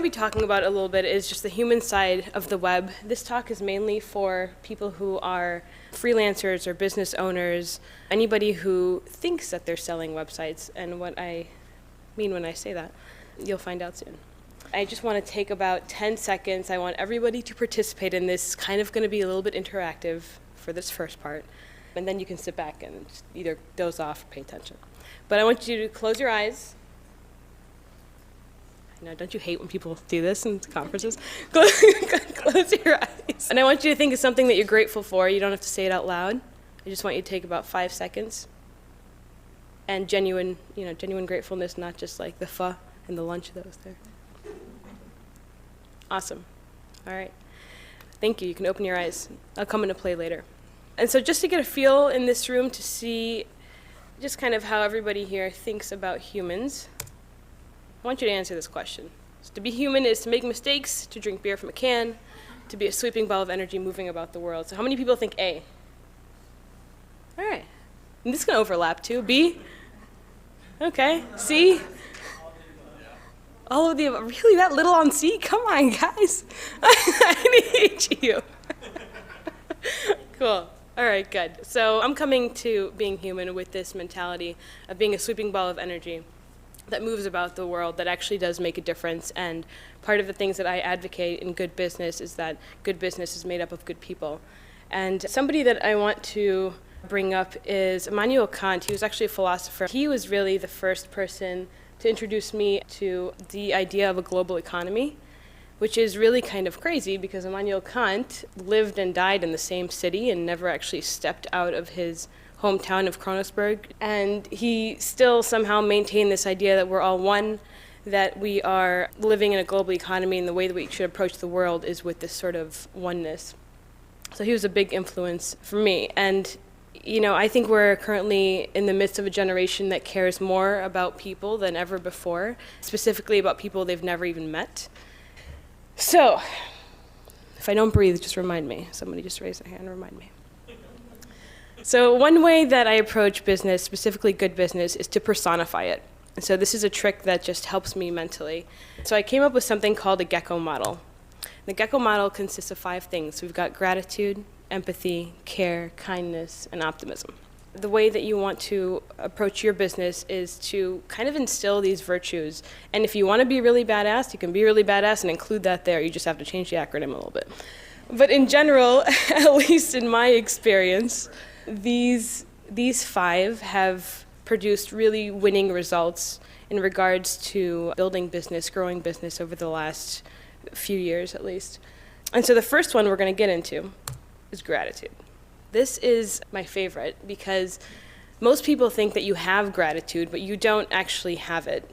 be talking about a little bit is just the human side of the web. This talk is mainly for people who are freelancers or business owners, anybody who thinks that they're selling websites, and what I mean when I say that, you'll find out soon. I just want to take about 10 seconds. I want everybody to participate in this. It's kind of going to be a little bit interactive for this first part, and then you can sit back and either doze off or pay attention. But I want you to close your eyes. Now, don't you hate when people do this in conferences? Close your eyes. And I want you to think of something that you're grateful for. You don't have to say it out loud. I just want you to take about 5 seconds. And genuine gratefulness, not just like the pho and the lunch that was there. Awesome. All right. Thank you. You can open your eyes. I'll come into play later. And so just to get a feel in this room to see just kind of how everybody here thinks about humans, I want you to answer this question. So to be human is to make mistakes, to drink beer from a can, to be a sweeping ball of energy moving about the world. So how many people think A? All right. And this is going to overlap too. B? Okay. C? All of the above. Really, that little on C? Come on, guys. I need you. Cool. All right, good. So I'm coming to being human with this mentality of being a sweeping ball of energy that moves about the world, that actually does make a difference. And part of the things that I advocate in good business is that good business is made up of good people. And somebody that I want to bring up is Immanuel Kant. He was actually a philosopher. He was really the first person to introduce me to the idea of a global economy, which is really kind of crazy because Immanuel Kant lived and died in the same city and never actually stepped out of his hometown of Kronosberg. And he still somehow maintained this idea that we're all one, that we are living in a global economy, and the way that we should approach the world is with this sort of oneness. So he was a big influence for me. And I think we're currently in the midst of a generation that cares more about people than ever before, specifically about people they've never even met. So, if I don't breathe, just remind me. Somebody just raise their hand and remind me. So one way that I approach business, specifically good business, is to personify it. And so this is a trick that just helps me mentally. So I came up with something called a GECKO Model. The GECKO Model consists of 5 things. We've got gratitude, empathy, care, kindness, and optimism. The way that you want to approach your business is to kind of instill these virtues. And if you want to be really badass, you can be really badass and include that there. You just have to change the acronym a little bit. But in general, at least in my experience, these 5 have produced really winning results in regards to building business, growing business over the last few years at least. And so the first one we're going to get into is gratitude. This is my favorite because most people think that you have gratitude, but you don't actually have it.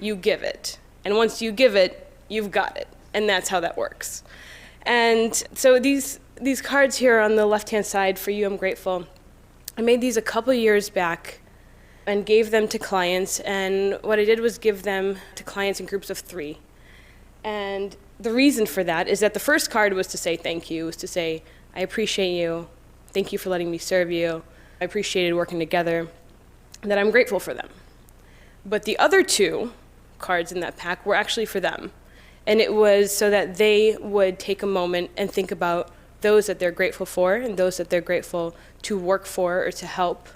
You give it. And once you give it, you've got it. And that's how that works. And so these cards here on the left-hand side, for you, I'm grateful. I made these a couple years back and gave them to clients. And what I did was give them to clients in groups of 3. And the reason for that is that the first card was to say thank you, was to say, I appreciate you. Thank you for letting me serve you. I appreciated working together, and that I'm grateful for them. But the other 2 cards in that pack were actually for them. And it was so that they would take a moment and think about those that they're grateful for and those that they're grateful to work for or to help.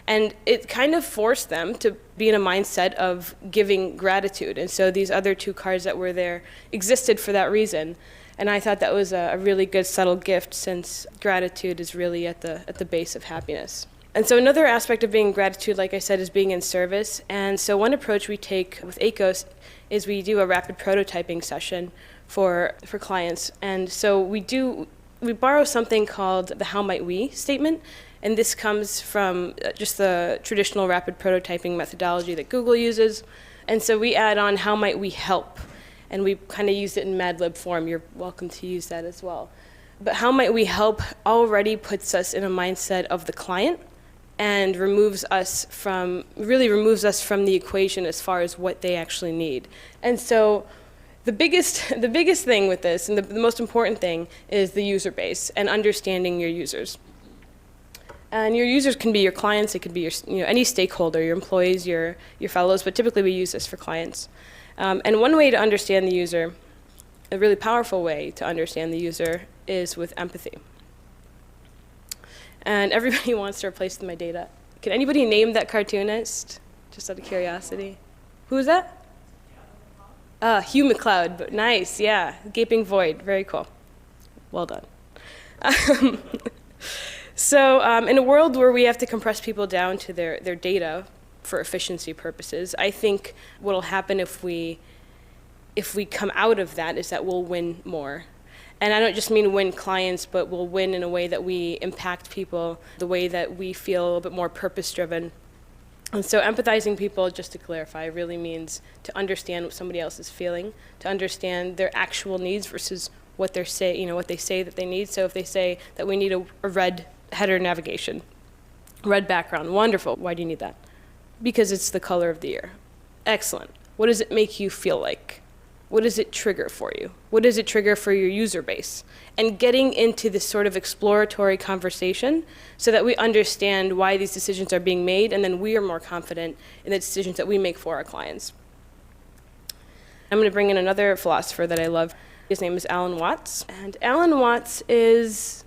And it kind of forced them to be in a mindset of giving gratitude. And so these other 2 cards that were there existed for that reason. And I thought that was a really good subtle gift, since gratitude is really at the base of happiness. And so another aspect of being gratitude, like I said, is being in service. And so one approach we take with ACOS is we do a rapid prototyping session for clients. And so we borrow something called the how might we statement. And this comes from just the traditional rapid prototyping methodology that Google uses. And so we add on how might we help. And we kind of used it in Mad Lib form. You're welcome to use that as well. But how might we help already puts us in a mindset of the client and removes us from the equation as far as what they actually need. And so the biggest thing with this, and the most important thing, is the user base and understanding your users. And your users can be your clients, it could be your, any stakeholder, your employees, your fellows, but typically we use this for clients. And one way to understand the user a really powerful way to understand the user is with empathy. And everybody wants to replace my data. Can anybody name that cartoonist? Just out of curiosity. Who is that? Hugh McCloud, but nice, yeah. Gaping Void, very cool. Well done. So in a world where we have to compress people down to their data for efficiency purposes, I think what will happen if we come out of that is that we'll win more. And I don't just mean win clients, but we'll win in a way that we impact people, the way that we feel a little bit more purpose-driven. And so empathizing people, just to clarify, really means to understand what somebody else is feeling, to understand their actual needs versus what they say that they need. So if they say that we need a red header navigation, red background, wonderful. Why do you need that? Because it's the color of the year. Excellent. What does it make you feel like? What does it trigger for you? What does it trigger for your user base? And getting into this sort of exploratory conversation so that we understand why these decisions are being made, and then we are more confident in the decisions that we make for our clients. I'm going to bring in another philosopher that I love. His name is Alan Watts. And Alan Watts is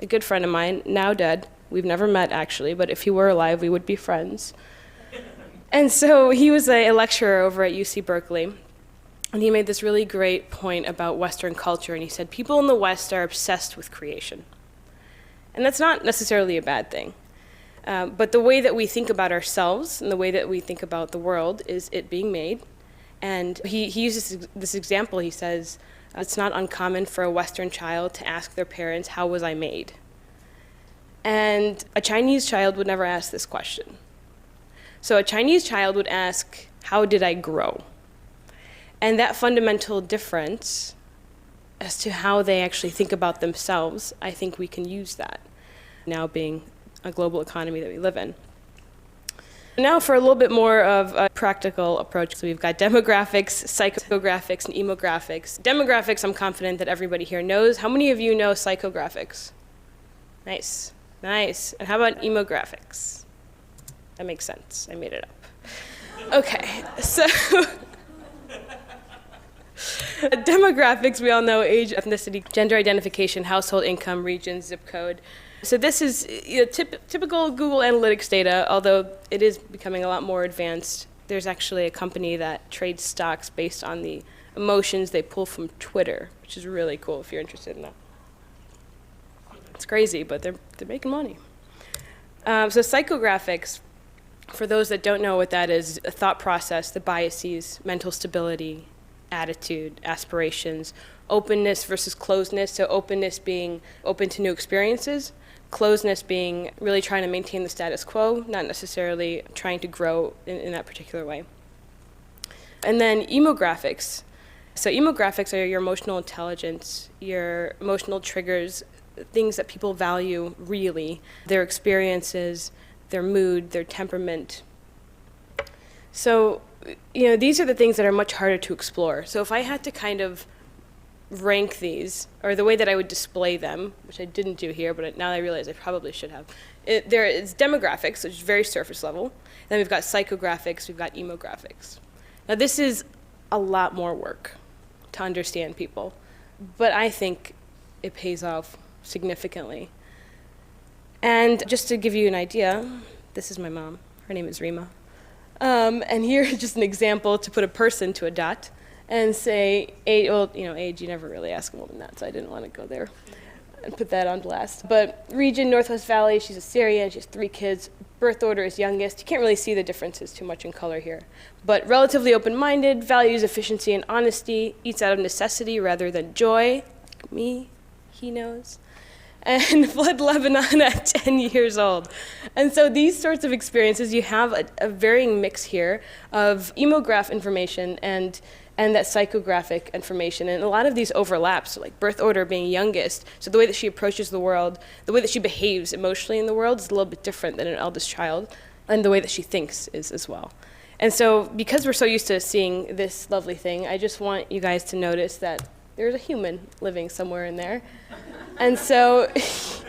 a good friend of mine, now dead. We've never met, actually, but if he were alive, we would be friends. And so he was a lecturer over at UC Berkeley. And he made this really great point about Western culture, and he said, people in the West are obsessed with creation. And that's not necessarily a bad thing. But the way that we think about ourselves and the way that we think about the world is it being made. And he uses this example. He says, it's not uncommon for a Western child to ask their parents, how was I made? And a Chinese child would never ask this question. So a Chinese child would ask, how did I grow? And that fundamental difference as to how they actually think about themselves, I think we can use that, now being a global economy that we live in. Now for a little bit more of a practical approach. So we've got demographics, psychographics, and emographics. Demographics, I'm confident that everybody here knows. How many of you know psychographics? Nice, nice. And how about emographics? That makes sense, I made it up. Okay, so demographics, we all know age, ethnicity, gender identification, household income, region, zip code. So this is typical Google Analytics data, although it is becoming a lot more advanced. There's actually a company that trades stocks based on the emotions they pull from Twitter, which is really cool if you're interested in that. It's crazy, but they're making money. So psychographics, for those that don't know what that is, a thought process, the biases, mental stability, attitude, aspirations, openness versus closedness. So openness being open to new experiences, closedness being really trying to maintain the status quo, not necessarily trying to grow in that particular way. And then emographics. So emographics are your emotional intelligence, your emotional triggers, things that people value really, their experiences, their mood, their temperament. So these are the things that are much harder to explore. So if I had to kind of rank these, or the way that I would display them, which I didn't do here, but now I realize I probably should have. There is demographics, which is very surface level. Then we've got psychographics, we've got emographics. Now this is a lot more work to understand people, but I think it pays off significantly. And just to give you an idea, this is my mom. Her name is Rima. And here's just an example to put a person to a dot and say, age, you never really ask a woman that, so I didn't want to go there and put that on blast. But region, Northwest Valley, she's a Syrian, she has 3 kids, birth order is youngest. You can't really see the differences too much in color here. But relatively open-minded, values efficiency and honesty, eats out of necessity rather than joy, like me, he knows. And fled Lebanon at 10 years old. And so these sorts of experiences, you have a varying mix here of emograph information and that psychographic information. And a lot of these overlap, so like birth order being youngest, so the way that she approaches the world, the way that she behaves emotionally in the world is a little bit different than an eldest child, and the way that she thinks is as well. And so because we're so used to seeing this lovely thing, I just want you guys to notice that there's a human living somewhere in there. And so it's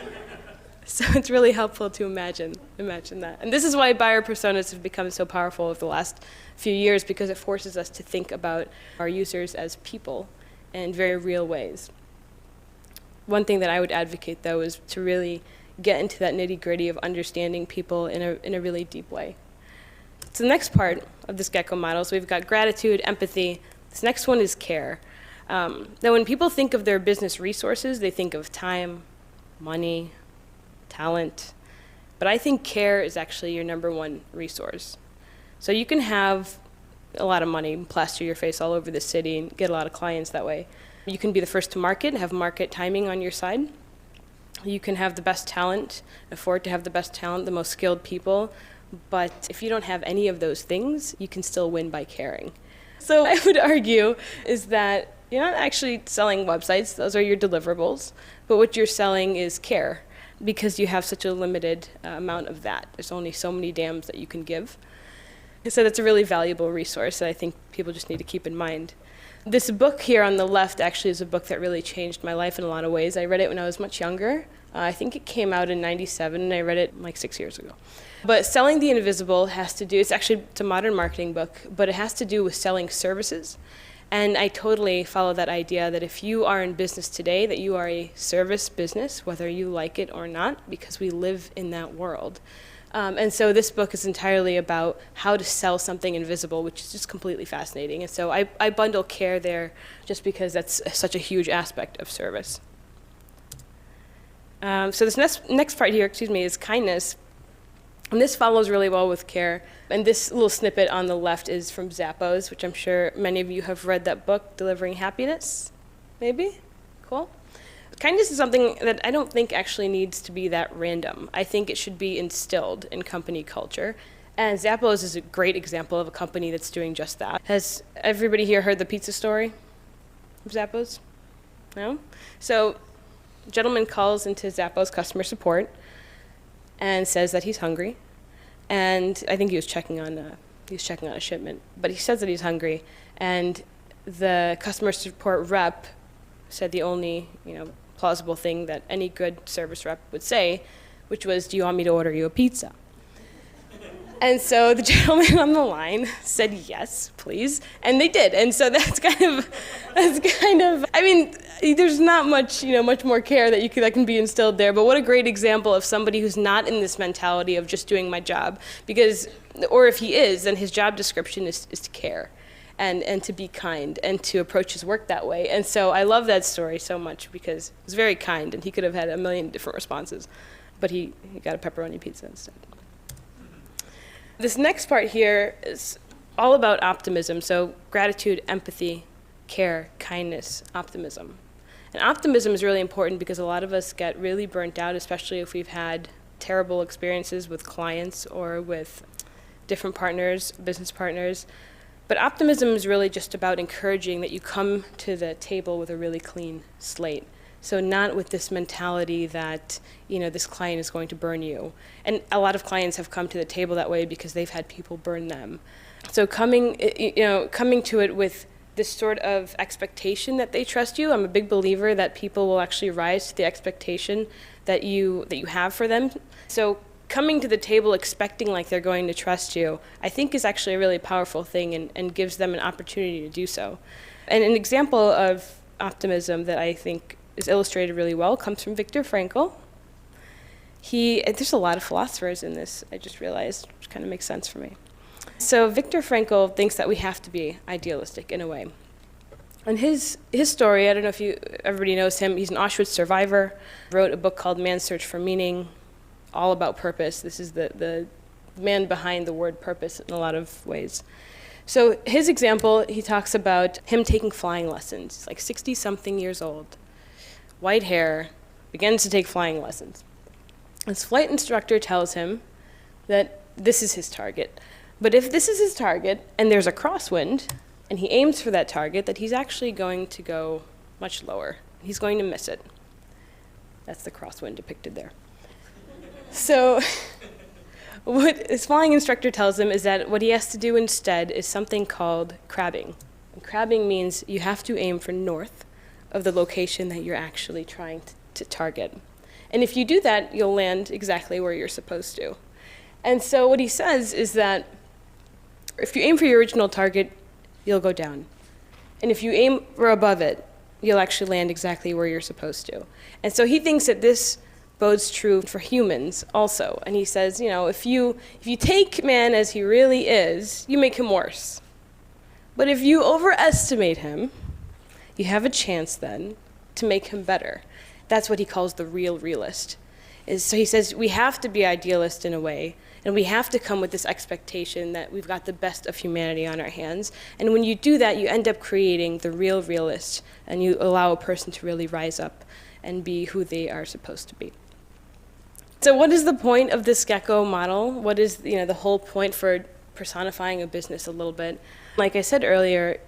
really helpful to imagine that. And this is why buyer personas have become so powerful over the last few years, because it forces us to think about our users as people in very real ways. One thing that I would advocate, though, is to really get into that nitty-gritty of understanding people in a really deep way. So the next part of this GECKO model, so we've got gratitude, empathy. This next one is care. Now, when people think of their business resources, they think of time, money, talent, but I think care is actually your number one resource. So you can have a lot of money, plaster your face all over the city, and get a lot of clients that way. You can be the first to market, have market timing on your side. You can have the best talent, afford to have the best talent, the most skilled people, but if you don't have any of those things, you can still win by caring. So I would argue is that you're not actually selling websites, those are your deliverables, but what you're selling is care, because you have such a limited amount of that. There's only so many dams that you can give. So that's a really valuable resource that I think people just need to keep in mind. This book here on the left actually is a book that really changed my life in a lot of ways. I read it when I was much younger. I think it came out in '97, and I read it like 6 years ago. But Selling the Invisible has to do, it's a modern marketing book, but it has to do with selling services. And I totally follow that idea that if you are in business today, that you are a service business, whether you like it or not, because we live in that world. And so this book is entirely about how to sell something invisible, which is just completely fascinating. And so I bundle care there just because that's such a huge aspect of service. So this next part here, is kindness. And this follows really well with care. And this little snippet on the left is from Zappos, which I'm sure many of you have read that book, Delivering Happiness, maybe? Cool. Kindness is something that I don't think actually needs to be that random. I think it should be instilled in company culture. And Zappos is a great example of a company that's doing just that. Has everybody here heard the pizza story of Zappos? No? So a gentleman calls into Zappos customer support and says that he's hungry. And I think he was checking on a shipment, but he says that he's hungry. And the customer support rep said the only, plausible thing that any good service rep would say, which was, "Do you want me to order you a pizza?" And so the gentleman on the line said, "Yes, please," and they did. And so that's kind of, there's not much, much more care that can be instilled there. But what a great example of somebody who's not in this mentality of just doing my job, or if he is, then his job description is to care. And to be kind and to approach his work that way. And so I love that story so much because it was very kind and he could have had a million different responses, but he got a pepperoni pizza instead. This next part here is all about optimism. So gratitude, empathy, care, kindness, optimism. And optimism is really important because a lot of us get really burnt out, especially if we've had terrible experiences with clients or with different partners, business partners. But optimism is really just about encouraging that you come to the table with a really clean slate. So not with this mentality that, this client is going to burn you. And a lot of clients have come to the table that way because they've had people burn them. So coming to it with this sort of expectation that they trust you. I'm a big believer that people will actually rise to the expectation that you have for them. So coming to the table expecting like they're going to trust you, I think is actually a really powerful thing and gives them an opportunity to do so. And an example of optimism that I think is illustrated really well comes from Viktor Frankl. There's a lot of philosophers in this, I just realized, which kind of makes sense for me. So Viktor Frankl thinks that we have to be idealistic in a way. And his story, I don't know if everybody knows him, he's an Auschwitz survivor, wrote a book called Man's Search for Meaning, all about purpose. This is the man behind the word purpose in a lot of ways. So his example, he talks about him taking flying lessons. He's like 60-something years old, white hair, begins to take flying lessons. His flight instructor tells him that this is his target. But if this is his target and there's a crosswind and he aims for that target, that he's actually going to go much lower. He's going to miss it. That's the crosswind depicted there. So what his flying instructor tells him is that what he has to do instead is something called crabbing. And crabbing means you have to aim for north of the location that you're actually trying to target. And if you do that, you'll land exactly where you're supposed to. And so what he says is that if you aim for your original target, you'll go down. And if you aim for above it, you'll actually land exactly where you're supposed to. And so he thinks that this bodes true for humans also. And he says, if you take man as he really is, you make him worse. But if you overestimate him, you have a chance then to make him better. That's what he calls the real realist. So he says we have to be idealist in a way, and we have to come with this expectation that we've got the best of humanity on our hands. And when you do that, you end up creating the real realist, and you allow a person to really rise up and be who they are supposed to be. So what is the point of this GECKO model? What is the whole point for personifying a business a little bit? Like I said earlier,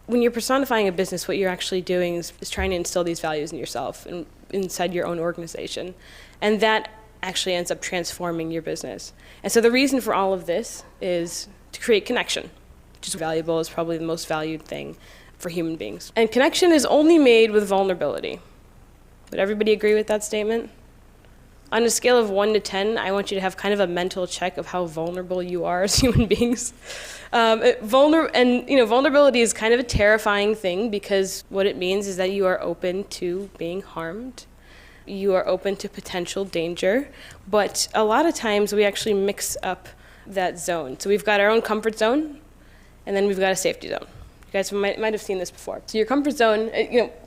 when you're personifying a business, what you're actually doing is trying to instill these values in yourself and inside your own organization. And that actually ends up transforming your business. And so the reason for all of this is to create connection, which is valuable, is probably the most valued thing for human beings. And connection is only made with vulnerability. Would everybody agree with that statement? On a scale of 1 to 10, I want you to have kind of a mental check of how vulnerable you are as human beings. Vulnerability is kind of a terrifying thing because what it means is that you are open to being harmed. You are open to potential danger. But a lot of times we actually mix up that zone. So we've got our own comfort zone, and then we've got a safety zone. You guys might have seen this before. So your comfort zone,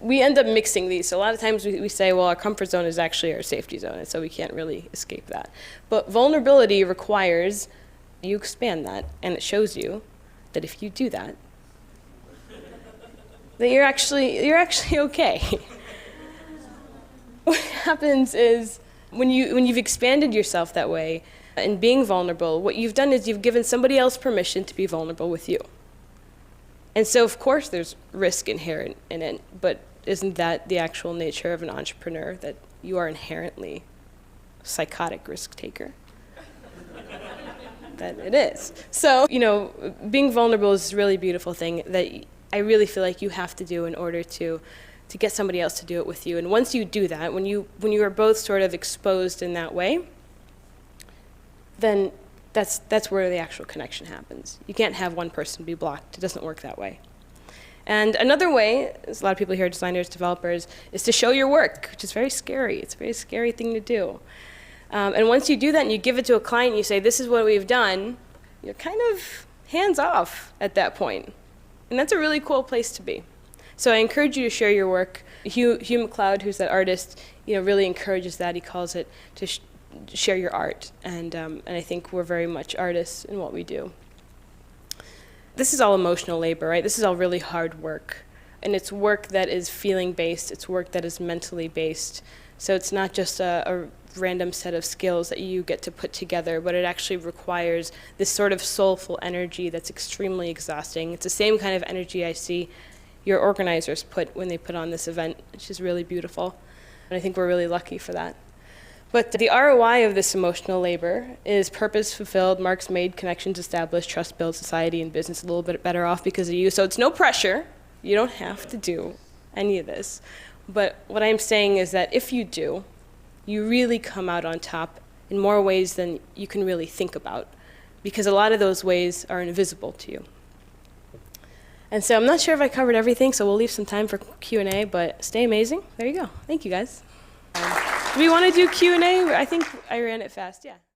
we end up mixing these. So a lot of times we say, well, our comfort zone is actually our safety zone, and so we can't really escape that. But vulnerability requires you expand that, and it shows you that if you do that, that you're actually okay. What happens is when you've expanded yourself that way and being vulnerable, what you've done is you've given somebody else permission to be vulnerable with you. And so, of course, there's risk inherent in it, but isn't that the actual nature of an entrepreneur, that you are inherently a psychotic risk taker? That it is. So, being vulnerable is a really beautiful thing that I really feel like you have to do in order to get somebody else to do it with you. And once you do that, when you are both sort of exposed in that way, then that's where the actual connection happens. You can't have one person be blocked. It doesn't work that way. And another way, as a lot of people here, designers, developers, is to show your work, which is very scary. It's a very scary thing to do. And once you do that and you give it to a client and you say, this is what we've done, you're kind of hands off at that point. And that's a really cool place to be. So I encourage you to share your work. Hugh McLeod, who's that artist, really encourages that. He calls it to share your art. And I think we're very much artists in what we do. This is all emotional labor, right? This is all really hard work. And it's work that is feeling-based. It's work that is mentally based. So it's not just a random set of skills that you get to put together, but it actually requires this sort of soulful energy that's extremely exhausting. It's the same kind of energy I see your organizers put when they put on this event, which is really beautiful. And I think we're really lucky for that. But the ROI of this emotional labor is purpose fulfilled, marks made, connections established, trust built, society and business a little bit better off because of you. So it's no pressure. You don't have to do any of this. But what I'm saying is that if you do, you really come out on top in more ways than you can really think about, because a lot of those ways are invisible to you. And so I'm not sure if I covered everything, so we'll leave some time for Q&A, but stay amazing. There you go. Thank you, guys. Do we want to do Q&A? I think I ran it fast, yeah.